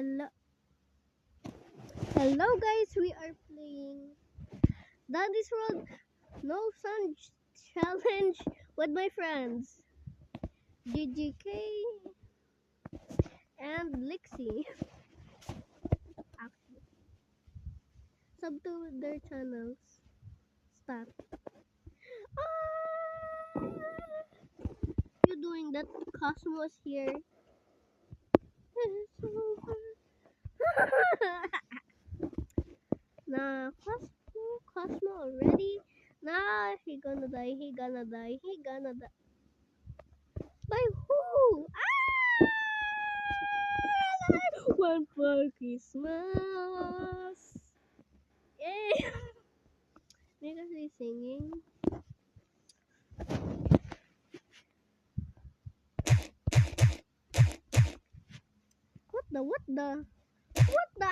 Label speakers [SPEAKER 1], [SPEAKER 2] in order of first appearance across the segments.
[SPEAKER 1] Hello, hello guys. We are playing Daddy's World No Sun Challenge with my friends GGK and Lixie. Actually, sub to their channels. Stop. Ah! You doing that? Cosmos here. Nah, Cosmo already. Nah, he gonna die. He gonna die. He gonna die. By who? Ah! One for Christmas. Yay! Because he's singing. What the? What the? What the?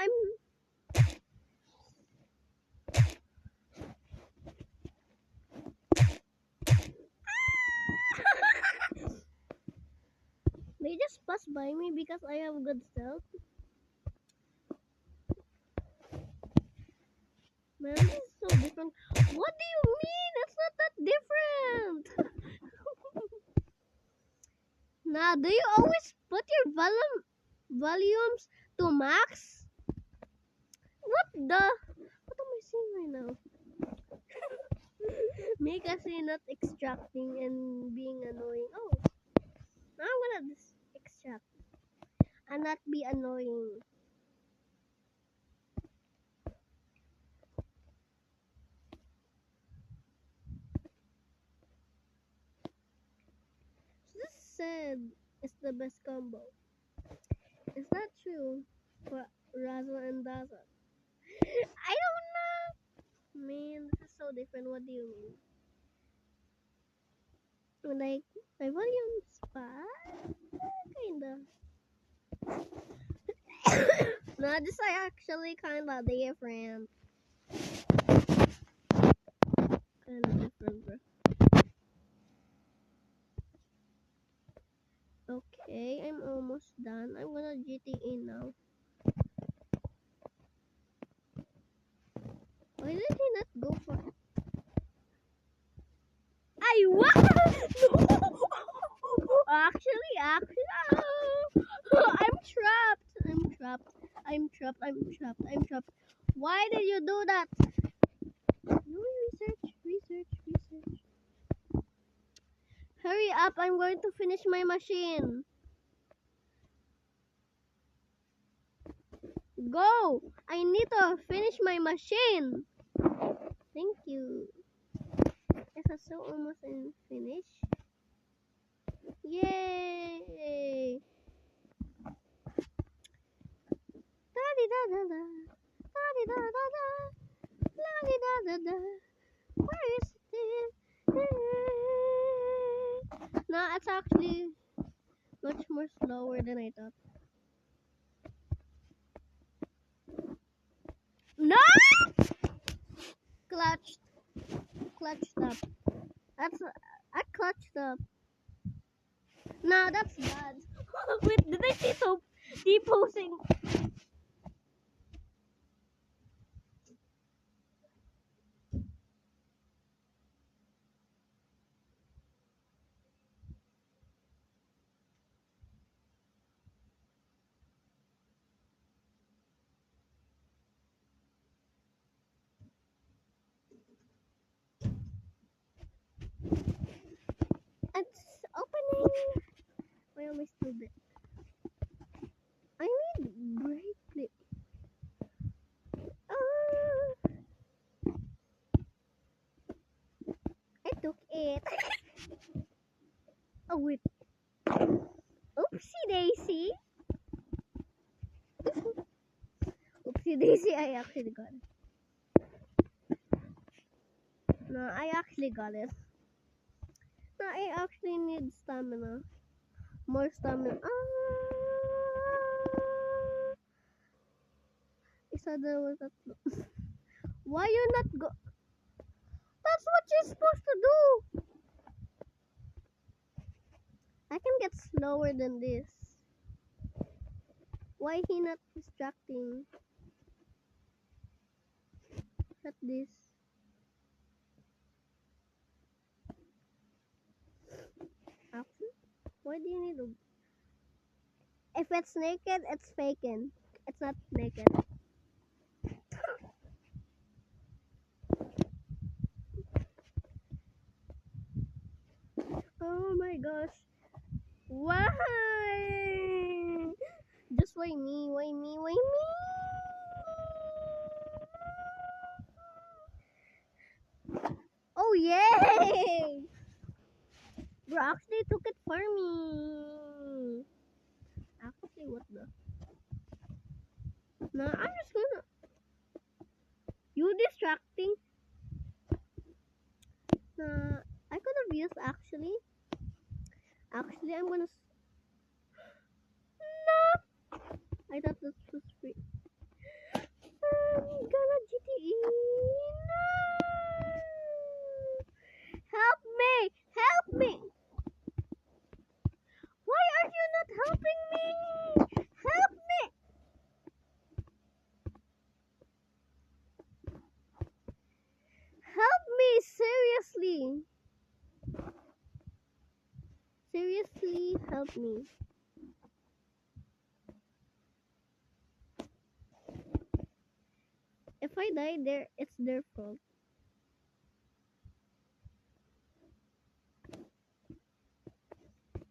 [SPEAKER 1] They just pass by me because I have good stealth. Man, this is so different. What do you mean? It's not that different. Nah, do you always put your volumes to max? What the? What am I saying right now? Me kasi not extracting and being annoying. Oh, now I'm gonna extract and not be annoying. This said it's the best combo. Is that true for Razzle and Dazzle? I don't know. Man, this is so different. What do you mean? Like my volume spot? Kinda. No, this is actually kinda different. Kinda different, bro. Okay, I'm almost done. I'm gonna GTA now. Why did he not go for? I what? No. Actually, I'm trapped. I'm trapped. Why did you do that? No, research. Hurry up! I'm going to finish my machine. Go! I need to finish my machine. Thank you. It's so almost finished. Yay! Da-di-da-da-da. Da-di-da-da-da. La-di-da-da-da. Where is it? No, it's actually much more slower than I thought. No! Clutched up. I clutched up. No, that's bad. Wait, did I see so deposing? It's opening. Why am I still there? I need brake plate. I took it. Oh wait. Oopsie daisy. Oopsie daisy, I actually got it. No, I actually got it. No, I actually need stamina. More stamina. I said there was a... Why you not go? That's what you're supposed to do. I can get slower than this. Why he not distracting? At this. Actually, why do you need to? If it's naked, it's faking. It's not naked. Oh my gosh. Why? Just why me? Why me? Why me? Oh yay! Bro, actually took it for me. Actually, what the? No, I'm just gonna. You distracting? Nah, I could have used actually. Actually, I'm gonna. No! I thought this was free. I'm gonna GTE. No! Help me! Help me! Why are you not helping me? Help me! Help me! Seriously! Seriously, help me. If I die there, it's their fault.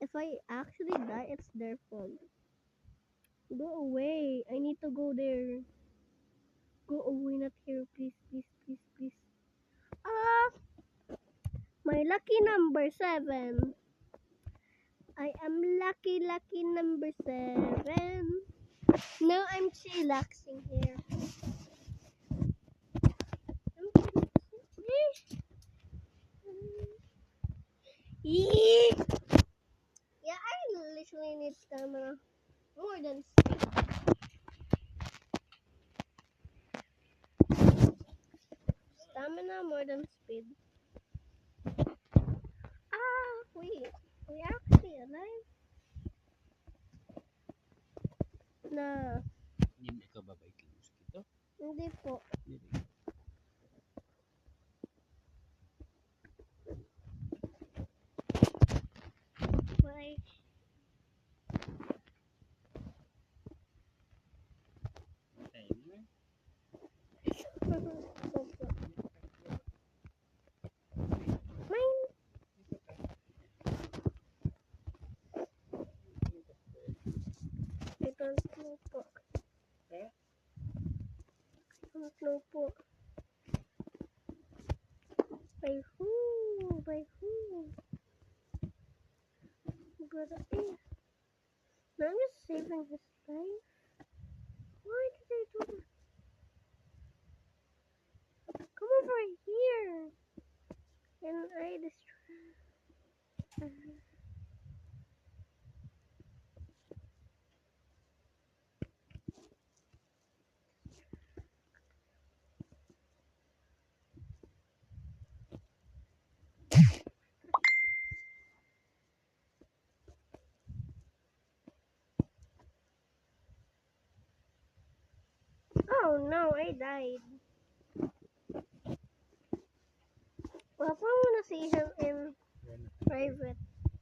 [SPEAKER 1] If I actually die, it's their fault. Go away. I need to go there. Go away, not here. Please, please, please, please. Ah! My lucky number 7. I am lucky, lucky number 7. Now I'm chillaxing here. Yee! Yeah, I literally need stamina more than speed. Stamina more than speed. Ah, wait. We actually alive? Nah,
[SPEAKER 2] Hindi ka babay kay mosquito?
[SPEAKER 1] hindi po.
[SPEAKER 2] Hindi.
[SPEAKER 1] Why?
[SPEAKER 2] Ayun.
[SPEAKER 1] Mine. I don't know po.
[SPEAKER 2] Eh?
[SPEAKER 1] I don't know po. By who? By who? Brother A. Now I'm just saving his life. Why did I do that? Come over here. And I distract. Oh no, I died. Well, I want to see him in private.